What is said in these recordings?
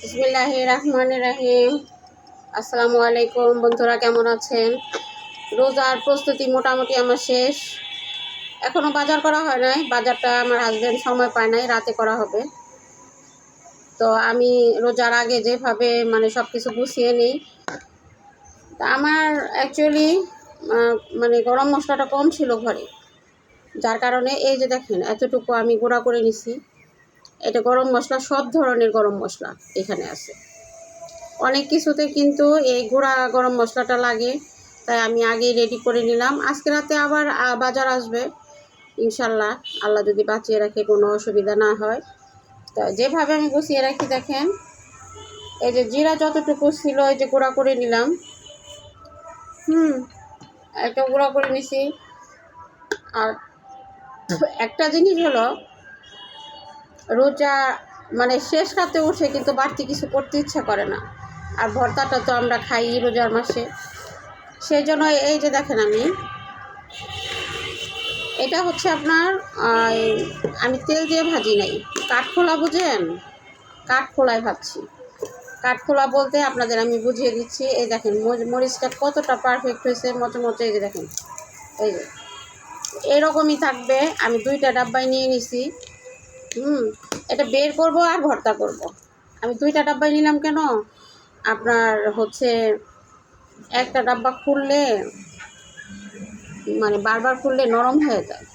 বিসমিল্লাহির রহমানির রহিম। আসসালামু আলাইকুম বন্ধুরা, কেমন আছেন? রোজার প্রস্তুতি মোটামুটি আমার শেষ। এখনও বাজার করা হয় নাই, বাজারটা আমার হাজব্যান্ড সময় পায় নাই, রাতে করা হবে। তো আমি রোজার আগে যেভাবে সব কিছু গুছিয়ে নিই, তা আমার অ্যাকচুয়ালি গরম মশলাটা কম ছিল ঘরে, যার কারণে এই যে দেখেন এতটুকু আমি গুঁড়া করে নিছি। এটা গরম মশলা, সব ধরনের গরম মশলা এখানে আছে। অনেক কিছুতে কিন্তু এই গুঁড়া গরম মশলাটা লাগে, তাই আমি আগেই রেডি করে নিলাম। আজকে রাতে আবার বাজার আসবে ইনশাল্লাহ, আল্লাহ যদি বাঁচিয়ে রাখে, কোনো অসুবিধা না হয়। তো যেভাবে আমি গুছিয়ে রাখি দেখেন, এই যে জিরা যতটুকু ছিল এই যে গুঁড়া করে নিলাম। একটা গুঁড়া করে নিছি। আর একটা জিনিস হলো, রোজা শেষ রাতে উঠে কিন্তু বাড়তি কিছু করতে ইচ্ছা করে না। আর ভর্তাটা তো আমরা খাই রোজার মাসে, সেই জন্য এই যে দেখেন এটা হচ্ছে আপনার আমি তেল দিয়ে ভাজি নাই, কাঠখোলা বুঝেন, কাঠখোলায় ভাবছি। কাঠখোলা বলতে আপনাদের আমি বুঝিয়ে দিচ্ছি। এই দেখেন মরিচটা কতটা পারফেক্ট হয়েছে, মচমচে। এই যে দেখেন, এই যে এরকমই থাকবে। আমি 2টা ডাব্বায় নিয়ে নিছি। এটা বের করব আর ভর্তা করব। আমি 2টা ডাব্বায় নিলাম কেন, আপনার হচ্ছে একটা ডাব্বা খুললে বারবার খুললে নরম হয়ে যায়,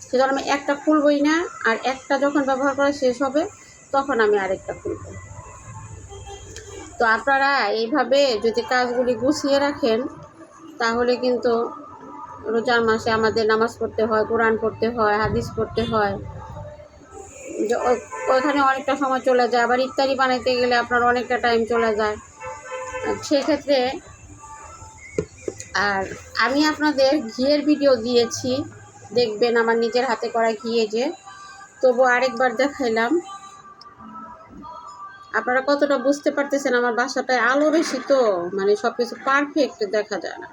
সেজন্য আমি একটা খুলবই না। আর একটা যখন ব্যবহার করা শেষ হবে তখন আমি আরেকটা খুলব। তো আপনারা এইভাবে যদি কাজগুলি গুছিয়ে রাখেন, তাহলে কিন্তু রোজার মাসে আমাদের নামাজ পড়তে হয়, কোরআন পড়তে হয়, হাদিস পড়তে হয়, ওইখানে অনেকটা সময় চলে যায়। আবার ইফতারি বানাইতে গেলে আপনার অনেকটা টাইম চলে যায় সেক্ষেত্রে। আর আমি আপনাদের ঘিয়ের ভিডিও দিয়েছি, দেখবেন আমার নিজের হাতে করা ঘিয়ে, যে তবু আরেকবার দেখাইলাম। আপনারা কতটা বুঝতে পারতেছেন? আমার বাসাটায় আলো বেশি, তো সব কিছু পারফেক্ট দেখা যায় না,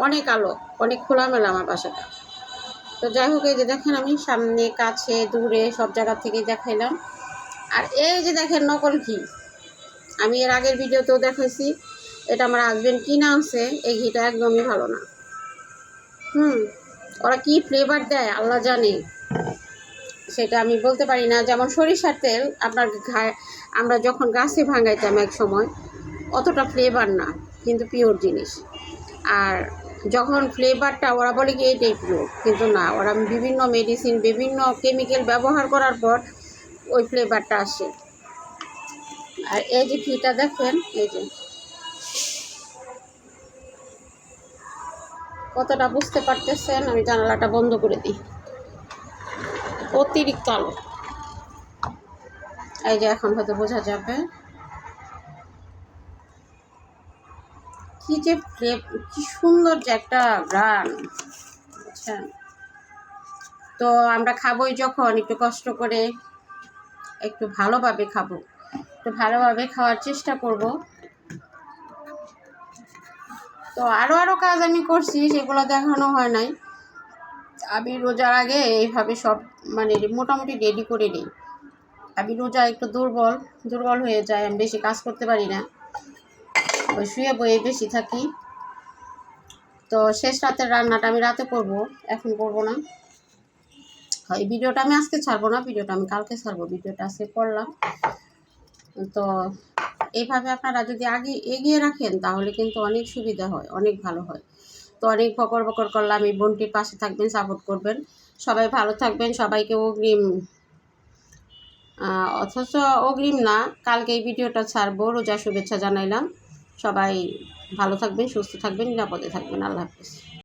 অনেক আলো, অনেক খোলামেলা আমার বাসাটা। তো যাই হোক, এই যে দেখেন আমি সামনে, কাছে, দূরে সব জায়গা থেকেই দেখাইলাম। আর এই যে দেখেন নকল ঘি, আমি এর আগের ভিডিওতেও দেখাইছি। এটা আমার হাজব্যান্ড কিনে আনছে। এই ঘিটা একদমই ভালো না। ওরা কি ফ্লেভার দেয় আল্লাহ জানে, সেটা আমি বলতে পারি না। যেমন সরিষার তেল আপনার আমরা যখন গাছে ভাঙাইতাম এক সময়, অতটা ফ্লেভার না, কিন্তু পিওর জিনিস। আর যখন ফ্লেভারটা ওরা বলে কি এইটাই পিওর, কিন্তু না, ওরা বিভিন্ন মেডিসিন, বিভিন্ন কেমিক্যাল ব্যবহার করার পর ওই ফ্লেভারটা আসে। আর এই যে ঘিটা দেখেন, এই যে কতটা বুঝতে পারতেছেন? আমি জানালাটা বন্ধ করে দিই, অতিরিক্ত আলো। এই যে এখন হয়তো বোঝা যাবে কি যে কি সুন্দর যে একটা গান, বুঝছেন? তো আমরা খাবোই যখন, একটু কষ্ট করে, একটু ভালোভাবে খাবো, একটু ভালোভাবে খাওয়ার চেষ্টা করব। তো আরও কাজ আমি করছি, সেগুলো দেখানো হয় নাই। আমি রোজার আগে এইভাবে সব মোটামুটি রেডি করে নিই। আমি রোজা একটু দুর্বল হয়ে যায়, আমি বেশি কাজ করতে পারি না, ওই শুয়ে বয়ে বেশি থাকি। তো শেষ রাতের রান্নাটা আমি রাতে করব, এখন করব না। এই ভিডিওটা আমি আজকে ছাড়বো না, ভিডিওটা আমি কালকে ছাড়বো। ভিডিওটা আজকে করলাম। তো এইভাবে আপনারা যদি আগে এগিয়ে রাখেন, তাহলে কিন্তু অনেক সুবিধা হয়, অনেক ভালো হয়। তো অনেক বকর করলাম। এই বোনটির পাশে থাকবেন, সাপোর্ট করবেন। সবাই ভালো থাকবেন, সবাইকে অগ্রিম, অথচ অগ্রিম না, কালকে এই ভিডিওটা ছাড়বো, রোজার শুভেচ্ছা জানাইলাম। সবাই ভালো থাকবেন, সুস্থ থাকবেন, নিরাপদে থাকবেন। আল্লাহ হাফেজ।